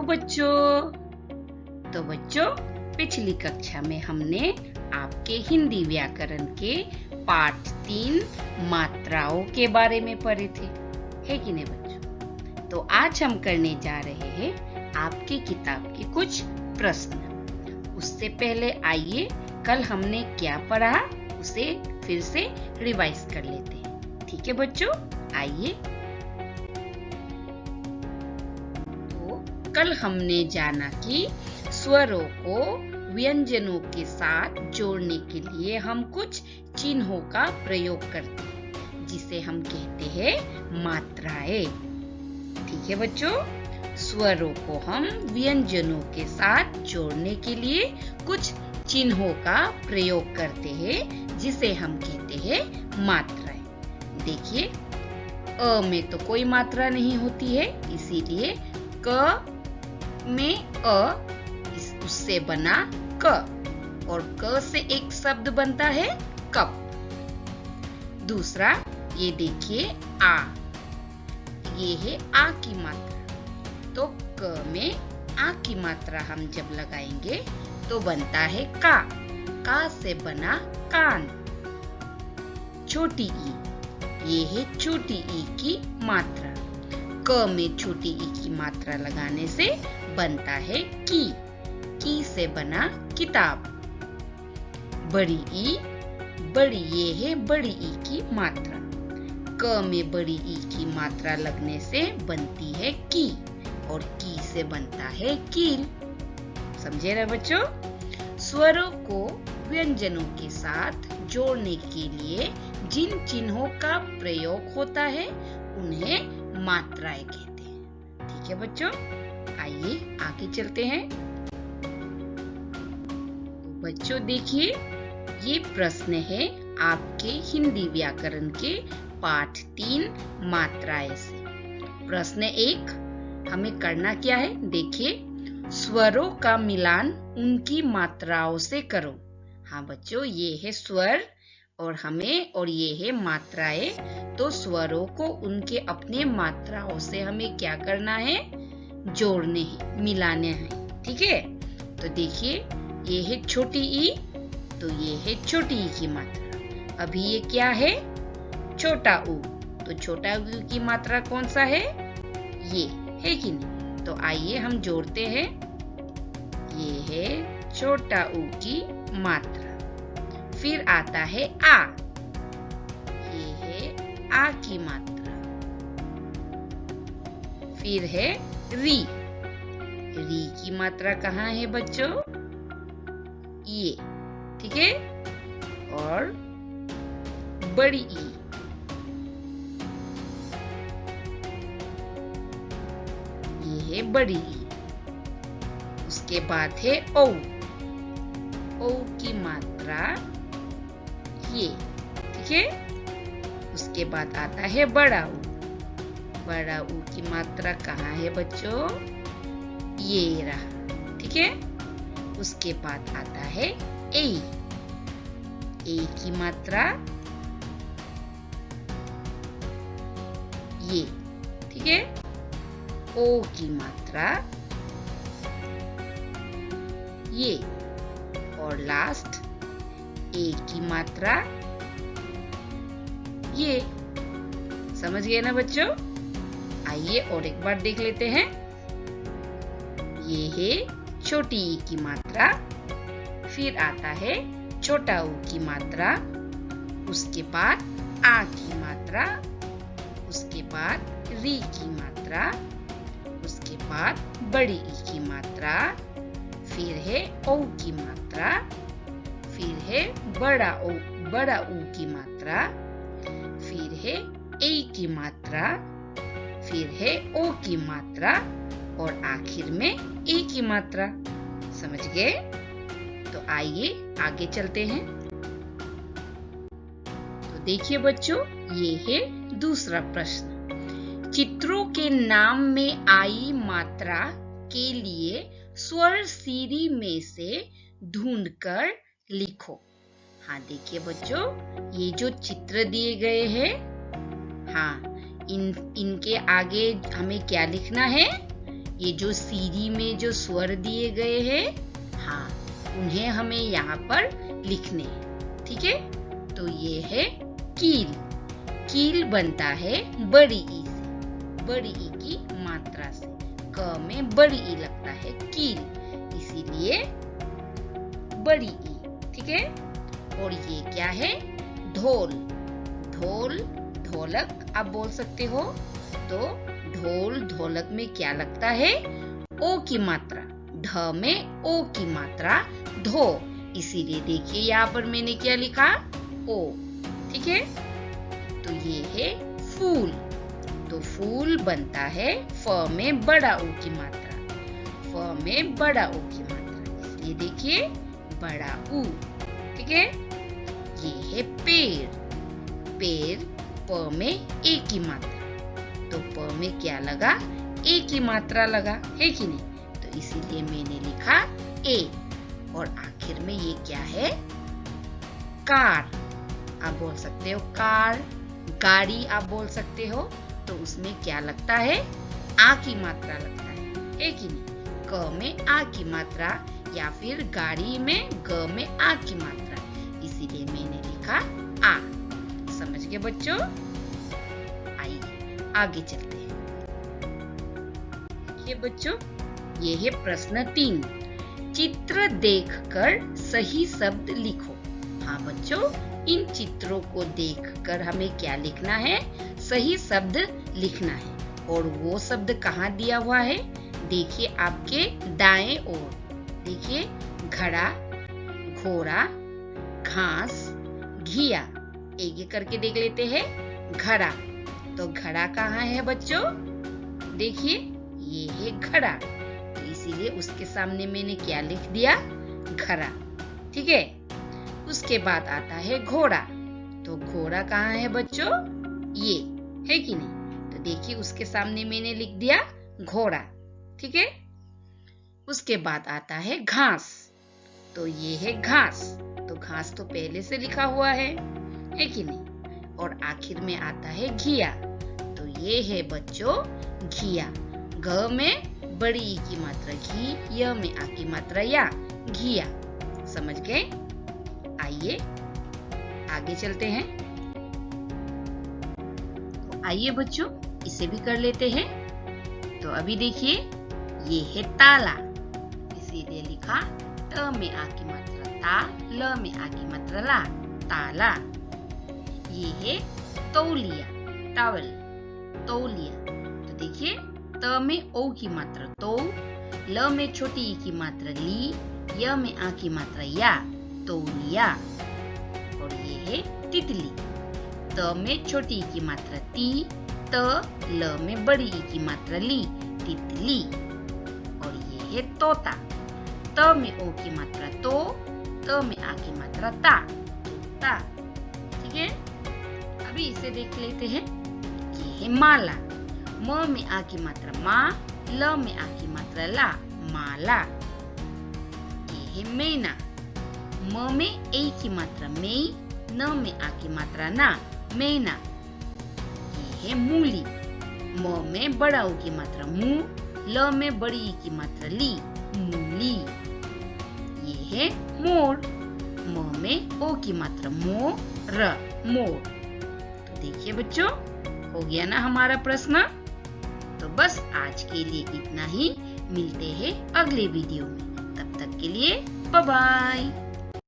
बच्चों। तो बच्चों, पिछली कक्षा में हमने आपके हिंदी व्याकरण के पाठ 3 मात्राओं के बारे में पढ़े थे, है कि नहीं बच्चों? तो आज हम करने जा रहे हैं आपकी किताब के कुछ प्रश्न। उससे पहले आइए कल हमने क्या पढ़ा उसे फिर से रिवाइज कर लेते हैं। ठीक है बच्चों, आइए। कल हमने जाना कि स्वरों को व्यंजनों के साथ जोड़ने के लिए हम कुछ चिन्हों का प्रयोग करते हैं, जिसे हम कहते हैं मात्राएं। ठीक है बच्चों, स्वरों को हम व्यंजनों के साथ जोड़ने के लिए कुछ चिन्हों का प्रयोग करते हैं, जिसे हम कहते हैं मात्राएं। देखिए, अ में तो कोई मात्रा नहीं होती है, इसीलिए क में उससे बना क, और क से एक शब्द बनता है कप। दूसरा, ये देखिए आ, ये है आ की मात्रा। तो क में आ की मात्रा हम जब लगाएंगे तो बनता है का से बना कान। छोटी ई, ये है छोटी ई की मात्रा। क में छोटी ई की मात्रा लगाने से बनता है की से बना किताब। बड़ी ई, बड़ी ये है बड़ी ई की मात्रा। क में बड़ी ई की मात्रा लगने से बनती है की, और की से बनता है कील। समझे ना बच्चों? स्वरों को व्यंजनों के साथ जोड़ने के लिए जिन चिन्हों का प्रयोग होता है उन्हें मात्राएं कहते हैं। ठीक है बच्चों, आइए आगे चलते हैं। तो बच्चों देखिए, ये प्रश्न है आपके हिंदी व्याकरण के पाठ 3 मात्राएं से। प्रश्न 1, हमें करना क्या है? देखिए, स्वरों का मिलान उनकी मात्राओं से करो। हाँ बच्चों, ये है स्वर और ये है मात्राएं। तो स्वरों को उनके अपने मात्राओं से हमें क्या करना है? जोड़ने हैं, मिलाने हैं। ठीक है, तो देखिए, ये है छोटी ई, तो ये है छोटी ई की मात्रा। अभी ये क्या है? छोटा ऊ, तो छोटा ऊ की मात्रा कौन सा है? ये है कि नहीं? तो आइए हम जोड़ते हैं। ये है छोटा ऊ की मात्रा। फिर आता है आ, ये है आ की मात्रा। फिर है री की मात्रा कहाँ है बच्चों? ये, ठीक है। और बड़ी ई, ये है बड़ी ई। उसके बाद है ओ की मात्रा ये, ठीक है। उसके बाद आता है बड़ा ऊ की मात्रा कहाँ है बच्चों? ये रहा, ठीक है। उसके बाद आता है ए की मात्रा ये, ठीक है। ओ की मात्रा ये, और लास्ट ए की मात्रा ये। समझ गए ना बच्चों? आइए और एक बार देख लेते हैं। ये है छोटी ई की मात्रा, फिर आता है छोटा ऊ की मात्रा, उसके बाद आ की मात्रा, उसके बाद री की मात्रा, उसके बाद बड़ी ई की मात्रा, फिर है ओ की मात्रा, फिर है बड़ा ऊ की मात्रा, फिर है ए की मात्रा, फिर है ओ की मात्रा, और आखिर में ए की मात्रा। समझ गए? तो आइए आगे चलते हैं। तो देखिए बच्चों, ये है दूसरा प्रश्न। चित्रों के नाम में आई मात्रा के लिए स्वर सीढ़ी में से ढूंढकर लिखो। हाँ देखिए बच्चों, ये जो चित्र दिए गए हैं, हाँ इनके आगे हमें क्या लिखना है? ये जो सीढ़ी में जो स्वर दिए गए हैं, हाँ, उन्हें हमें यहाँ पर लिखने हैं। ठीक है, तो ये है कील। कील बनता है बड़ी ई से, बड़ी ई की मात्रा से। क में बड़ी ई लगता है कील, इसीलिए बड़ी ई। ठीक है, और ये क्या है? ढोल। ढोल, ढोलक आप बोल सकते हो। तो ढोल, ढोलक में क्या लगता है? ओ की मात्रा। ढ में ओ की मात्रा, धो, इसीलिए देखिए यहाँ पर मैंने क्या लिखा? ओ। ठीक है, तो ये है फूल। तो फूल बनता है फ में बड़ा ऊ की मात्रा, फ में बड़ा ऊ की मात्रा, इसलिए देखिए बड़ा ऊ। ठीक है, ये है पेड़। पेड़ प में ए की मात्रा, तो प में क्या लगा? ए की मात्रा लगा, है कि नहीं? तो इसीलिए मैंने लिखा ए। और आखिर में ये क्या है? कार। आप बोल सकते हो कार। गाड़ी आप बोल सकते हो। तो उसमें क्या लगता है? आ की मात्रा लगता है कि नहीं? क में आ की मात्रा, या फिर गाड़ी में ग में आ की मात्रा, इसीलिए मैंने लिखा आ। समझ गए बच्चों? आइए आगे चलते हैं। देखिए बच्चों, ये है प्रश्न 3। चित्र देखकर सही शब्द लिखो। हाँ बच्चों, इन चित्रों को देखकर हमें क्या लिखना है? सही शब्द लिखना है। और वो शब्द कहाँ दिया हुआ है? देखिए आपके दाएं ओर। देखिए, घड़ा, घोड़ा, घास, घिया। एक एक करके देख लेते हैं। घड़ा, तो घड़ा कहाँ है बच्चों? देखिए, ये है घड़ा, तो इसीलिए उसके सामने मैंने क्या लिख दिया? घड़ा। ठीक है, उसके बाद आता है घोड़ा। तो घोड़ा कहाँ है बच्चों? ये है कि नहीं? तो देखिए उसके सामने मैंने लिख दिया घोड़ा। ठीक है, उसके बाद आता है घास। तो ये है घास, तो घास तो पहले से लिखा हुआ है कि नहीं? और आखिर में आता है घिया। तो ये है बच्चों घिया। घ में बड़ी ई की मात्रा घी, य में आ की मात्रा या, घिया। समझ गए? आइए आगे चलते हैं। तो आइए बच्चों, इसे भी कर लेते हैं। तो अभी देखिए, ये है ताला, इसीलिए लिखा त में आ की मात्रा ता, ल में आ की मात्रा ला, ताला। ये है तौलिया, टॉवल, तौलिया। तो देखिए, त में ओ की मात्रा तो, ल में छोटी ई की मात्रा ली, य में आ की मात्रा या, तौलिया। और ये है तितली। त में छोटी ई की मात्रा ती, त, ल में बड़ी ई की मात्रा ली, तितली। और ये है तोता। त में ओ की मात्रा तो, त में आ की मात्रा ता, तोता। ठीक है, अभी इसे देख लेते हैं। ये है माला। म में आ की मात्रा माँ, ल में आ की मात्रा ला, माला। ये है मैना। म में ए की मात्रा मई, न में आ की मात्रा ना, मैना। ये है मूली। म में बड़ा ऊ की मात्रा मु, ल में बड़ी ई की मात्रा ली, मूली। ये है मोर। म में ओ की मात्रा मो, र, मोर। तो देखिए बच्चों, हो गया ना हमारा प्रश्न। तो बस आज के लिए इतना ही। मिलते हैं अगले वीडियो में। तब तक के लिए बाय बाय।